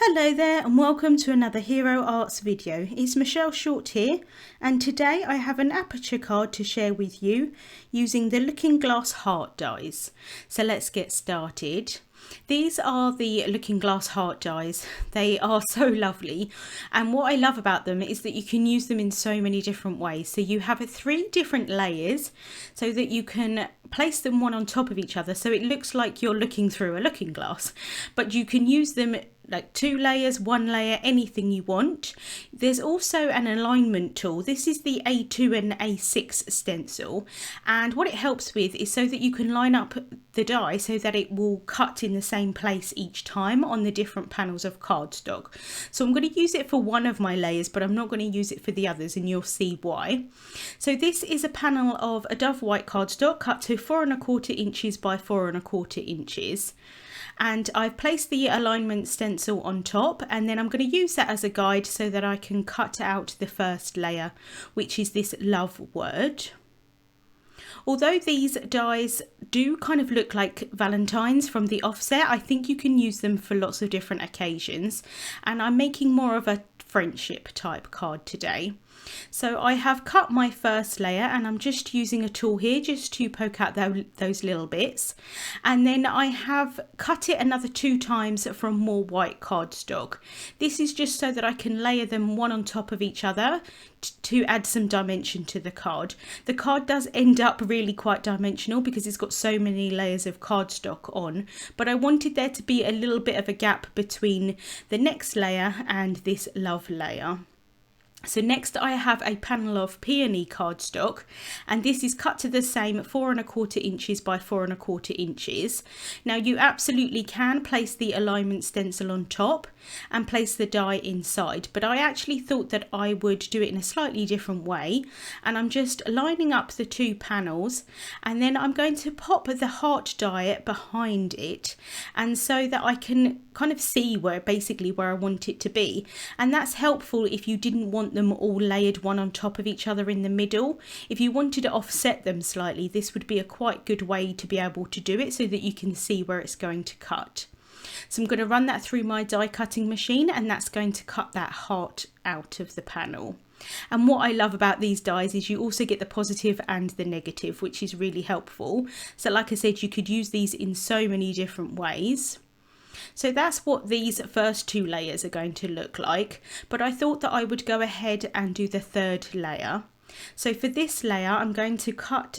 Hello there and welcome to another Hero Arts video. It's Michelle Short here, and today I have an aperture card to share with you using the Looking Glass heart dies. So let's get started. These are the Looking Glass heart dies. They are so lovely, and what I love about them is that you can use them in so many different ways. So you have 3 different layers so that you can place them one on top of each other so it looks like you're looking through a looking glass, but you can use them like 2 layers, 1 layer, anything you want. There's also an alignment tool. This is the A2 and A6 stencil, and what it helps with is so that you can line up the die so that it will cut in the same place each time on the different panels of cardstock. So I'm going to use it for one of my layers, but I'm not going to use it for the others, and you'll see why. So this is a panel of a Dove white cardstock cut to 4 1/4 inches by 4 1/4 inches. And I've placed the alignment stencil on top, and then I'm going to use that as a guide so that I can cut out the first layer, which is this love word. Although these dies do kind of look like Valentines from the offset, I think you can use them for lots of different occasions, and I'm making more of a friendship type card today. So I have cut my first layer, and I'm just using a tool here just to poke out those little bits, and then I have cut it another 2 times from more white cardstock. This is just so that I can layer them one on top of each other to add some dimension to the card. The card does end up really quite dimensional because it's got so many layers of cardstock on, but I wanted there to be a little bit of a gap between the next layer and this love layer. So next I have a panel of Peony cardstock, and this is cut to the same 4 1/4 inches by 4 1/4 inches. Now you absolutely can place the alignment stencil on top and place the die inside, but I actually thought that I would do it in a slightly different way, and I'm just lining up the 2 panels, and then I'm going to pop the heart die behind it, and so that I can kind of see where I want it to be. And that's helpful if you didn't want them all layered one on top of each other in the middle. If you wanted to offset them slightly, this would be a quite good way to be able to do it so that you can see where it's going to cut. So I'm going to run that through my die cutting machine, and that's going to cut that heart out of the panel. And what I love about these dies is you also get the positive and the negative, which is really helpful. So like I said, you could use these in so many different ways. So that's what these first 2 layers are going to look like, but I thought that I would go ahead and do the 3rd layer. So for this layer, I'm going to cut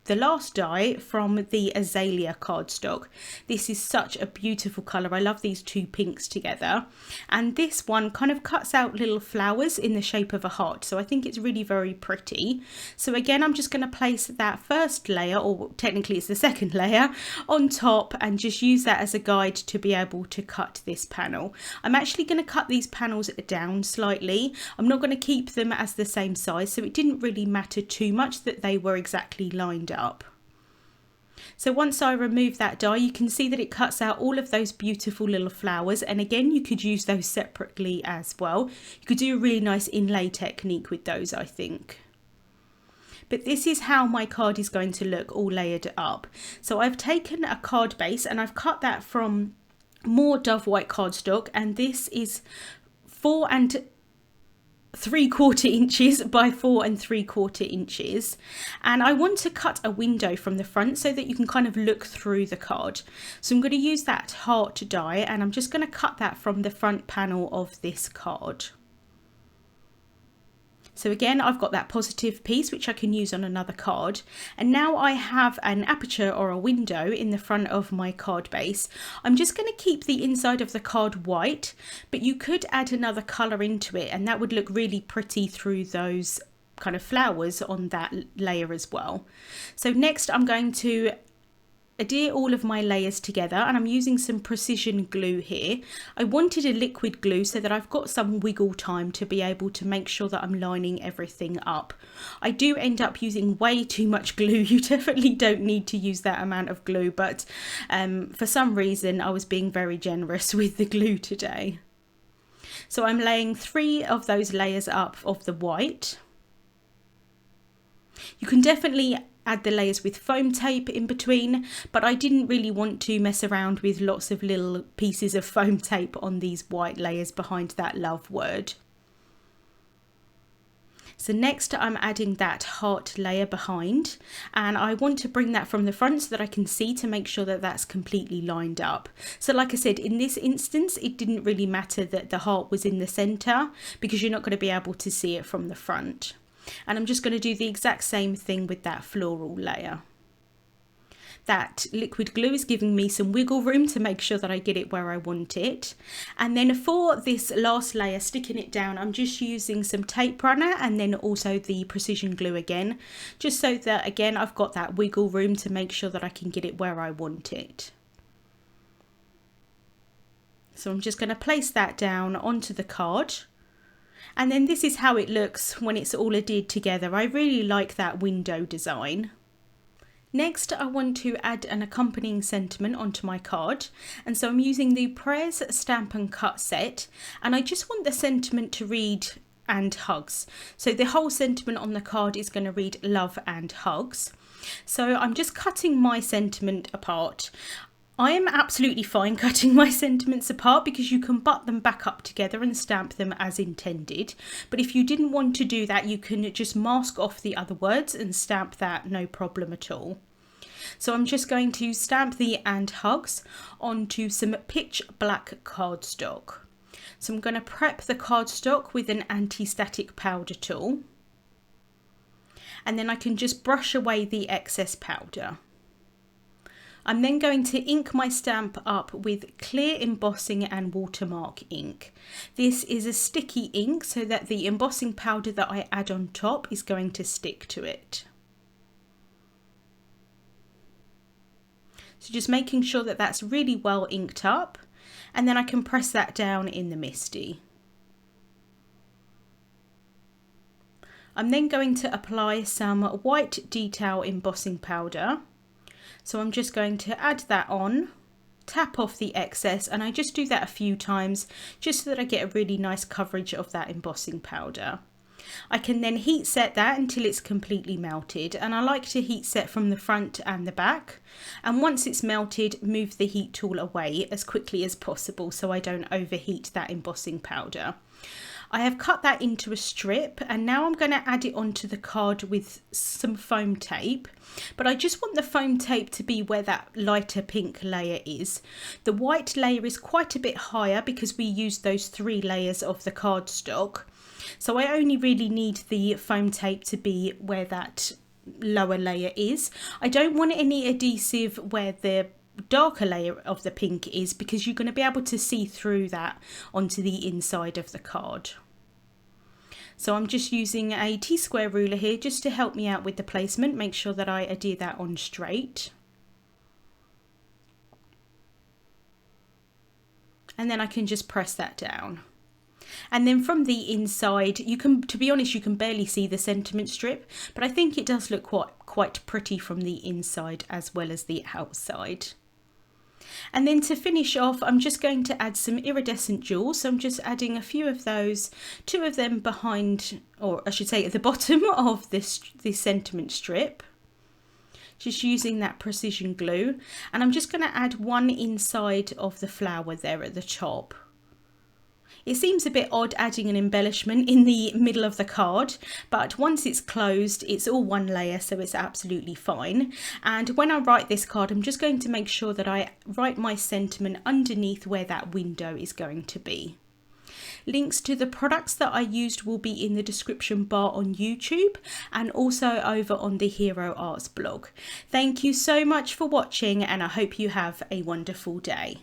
the last die from the Azalea cardstock. This is such a beautiful colour. I love these 2 pinks together, and this one kind of cuts out little flowers in the shape of a heart, so I think it's really very pretty. So again, I'm just going to place that first layer, or technically it's the 2nd layer, on top, and just use that as a guide to be able to cut this panel. I'm actually going to cut these panels down slightly. I'm not going to keep them as the same size, so it didn't really matter too much that they were exactly lined up. So once I remove that die, you can see that it cuts out all of those beautiful little flowers, and again you could use those separately as well. You could do a really nice inlay technique with those, I think. But this is how my card is going to look all layered up. So I've taken a card base and I've cut that from more Dove white cardstock, and this is 4 3/4 inches by 4 3/4 inches, and I want to cut a window from the front so that you can kind of look through the card. So I'm going to use that heart die, and I'm just going to cut that from the front panel of this card. So again, I've got that positive piece which I can use on another card, and now I have an aperture or a window in the front of my card base. I'm just going to keep the inside of the card white, but you could add another colour into it, and that would look really pretty through those kind of flowers on that layer as well. So next I'm going to adhere all of my layers together, and I'm using some precision glue here. I wanted a liquid glue so that I've got some wiggle time to be able to make sure that I'm lining everything up. I do end up using way too much glue. You definitely don't need to use that amount of glue, but for some reason I was being very generous with the glue today. So I'm laying 3 of those layers up of the white. You can definitely add the layers with foam tape in between, but I didn't really want to mess around with lots of little pieces of foam tape on these white layers behind that love word. So next I'm adding that heart layer behind, and I want to bring that from the front so that I can see, to make sure that that's completely lined up. So like I said, in this instance it didn't really matter that the heart was in the center, because you're not going to be able to see it from the front. And I'm just going to do the exact same thing with that floral layer. That liquid glue is giving me some wiggle room to make sure that I get it where I want it. And then for this last layer, sticking it down, I'm just using some tape runner and then also the precision glue again, just so that again I've got that wiggle room to make sure that I can get it where I want it. So I'm just going to place that down onto the card. And then this is how it looks when it's all adhered together. I really like that window design. Next, I want to add an accompanying sentiment onto my card, and so I'm using the Prayers Stamp and Cut set, and I just want the sentiment to read "and hugs." So the whole sentiment on the card is going to read "love and hugs." So I'm just cutting my sentiment apart. I am absolutely fine cutting my sentiments apart because you can butt them back up together and stamp them as intended. But if you didn't want to do that, you can just mask off the other words and stamp that, no problem at all. So I'm just going to stamp the "and hugs" onto some pitch black cardstock. So I'm going to prep the cardstock with an anti-static powder tool. And then I can just brush away the excess powder. I'm then going to ink my stamp up with clear embossing and Watermark ink. This is a sticky ink so that the embossing powder that I add on top is going to stick to it. So just making sure that that's really well inked up, and then I can press that down in the MISTI. I'm then going to apply some white detail embossing powder. So I'm just going to add that on, tap off the excess, and I just do that a few times just so that I get a really nice coverage of that embossing powder. I can then heat set that until it's completely melted, and I like to heat set from the front and the back, and once it's melted, move the heat tool away as quickly as possible so I don't overheat that embossing powder. I have cut that into a strip, and now I'm going to add it onto the card with some foam tape, but I just want the foam tape to be where that lighter pink layer is. The white layer is quite a bit higher because we used those 3 layers of the cardstock, so I only really need the foam tape to be where that lower layer is. I don't want any adhesive where the darker layer of the pink is, because you're going to be able to see through that onto the inside of the card. So I'm just using a T-square ruler here just to help me out with the placement, make sure that I adhere that on straight. And then I can just press that down. And then from the inside, you can, to be honest, you can barely see the sentiment strip, but I think it does look quite pretty from the inside as well as the outside. And then to finish off, I'm just going to add some iridescent jewels. So I'm just adding a few of those, 2 of them behind, or I should say at the bottom of this sentiment strip. Just using that precision glue. And I'm just going to add 1 inside of the flower there at the top. It seems a bit odd adding an embellishment in the middle of the card, but once it's closed, it's all 1 layer, so it's absolutely fine. And when I write this card, I'm just going to make sure that I write my sentiment underneath where that window is going to be. Links to the products that I used will be in the description bar on YouTube and also over on the Hero Arts blog. Thank you so much for watching, and I hope you have a wonderful day.